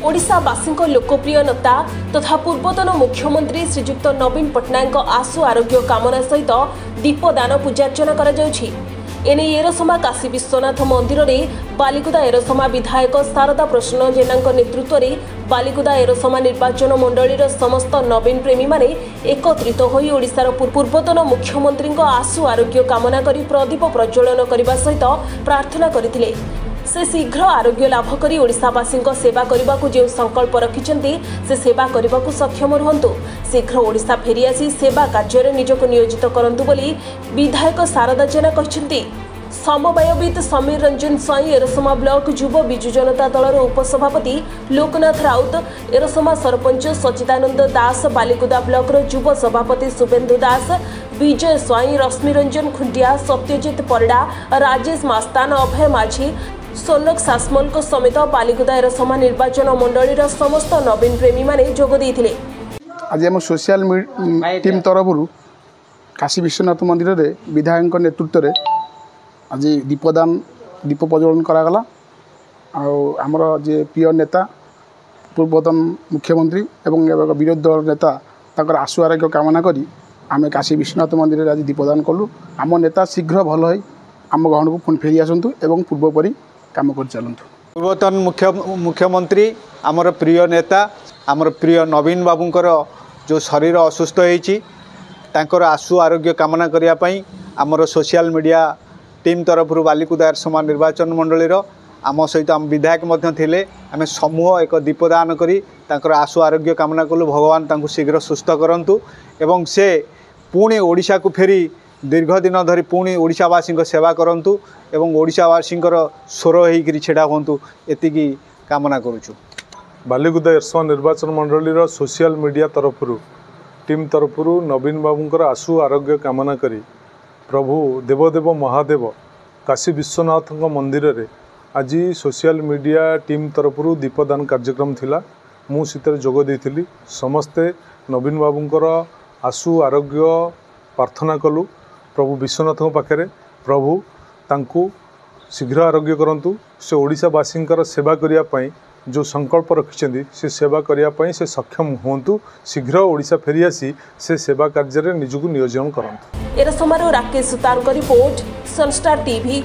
ओडिशावासी लोकप्रिय नेता तथा पूर्वतन मुख्यमंत्री श्रीजुक्त नवीन पट्टनायक आशु आरोग्य कामना सहित दीपदान पूजार्चना एने एरसमा काशी विश्वनाथ मंदिर में बालिकुदा एरसमा विधायक शारदा प्रसन्न जेना नेतृत्व में बालिकुदा एरसमा निर्वाचन मंडलीर समस्त नवीन प्रेमी माने एकत्रित होई ओडिशार पूर्वतन मुख्यमंत्री आशु आरोग्य कामना करी प्रदीप प्रज्वलन करने सहित प्रार्थना करथिले। से शीघ्र आरोग्य लाभ करी ओडिशावासी सेवा करने को जो संकल्प रखिछन्ति से सेवा करने को सक्षम रुहंतु। शीघ्र ओडिशा फेरी आसी सेवा कार्य निजक नियोजित करंतु बोली विधायक शारदा जेना कहछन्ति। समवायविद समीर रंजन स्वाई एरसमा ब्लॉक युव बिजु जनता दलर उपसभापति लोकनाथ राउत एरसमा सरपंच सचिदानंद दास बालिकुदा ब्लॉक युव सभापति शुभेन्दु दास विजय स्वाई रश्मि रंजन खुंटिया सत्यजित परिडा राजेश मास्तान अभय माझी सोनक सासमल समेत बालिकुदा एरसमा निर्वाचन मंडलीर समस्त नवीन प्रेमी माने जोग देइथिले। आज आम सोशल टीम तरफ काशी विश्वनाथ मंदिर रे विधायक नेतृत्व में आज दीपदान दीप प्रज्वलन करागला। आमर जे प्रिय नेता पूर्वतन मुख्यमंत्री एवं विरोधी दल नेता ताकर आशु आरोग्य कामना करी आम काशी विश्वनाथ मंदिर आज दीपदान कलु। आम नेता शीघ्र भल है आम गहन को पुणी फेरी आसतु एवं पूर्वपरी काम कर चलतु। पूर्वतन मुख्यमंत्री आमर प्रिय नेता आमर प्रिय नवीन बाबूंकर जो शरीर असुस्थ होती आशु आरोग्य कामना करने आमर सोशल मीडिया टीम तरफ बालिकुदा एरसमा निर्वाचन मंडलीर आम सहित आम विधायक थे आम समूह एक दीपदान करी आशु आरोग्य कामना कलु। भगवान तांको शीघ्र सुस्थ करंतु एवं से पुणी ओडिशा को फेरी दीर्घ दिन धरी पुणी ओडिशावासी सेवा करंतु एवं ओडिशावासी स्वर होकर छेड़ा हुंतु एतिकी कामना करुचु। बालिकुदा एरसमा निर्वाचन मंडलीर सोशल मीडिया तरफ टीम तरफ नवीन बाबूंकर आशु आरोग्य कामना करी प्रभु देवदेव महादेव काशी विश्वनाथ मंदिर रे आज सोशल मीडिया टीम तरफ दीपदान कार्यक्रम थिला। मु सितर जोग देइथिली। समस्ते नवीन बाबूंकर आशु आरोग्य प्रार्थना कलु प्रभु विश्वनाथ पाखे प्रभु तांकु शीघ्र आरोग्य करंतु। से ओडिशावासी सेवा करने जो संकल्प रखिछन्ति से सेवा करने से सक्षम होंतु। शीघ्र ओडिशा फेरी आसी से सेवा कार्य निजक नियोजन करंतु। एरसमारो राकेश सुतारଙ୍କ रिपोर्ट सनस्टार टीवी।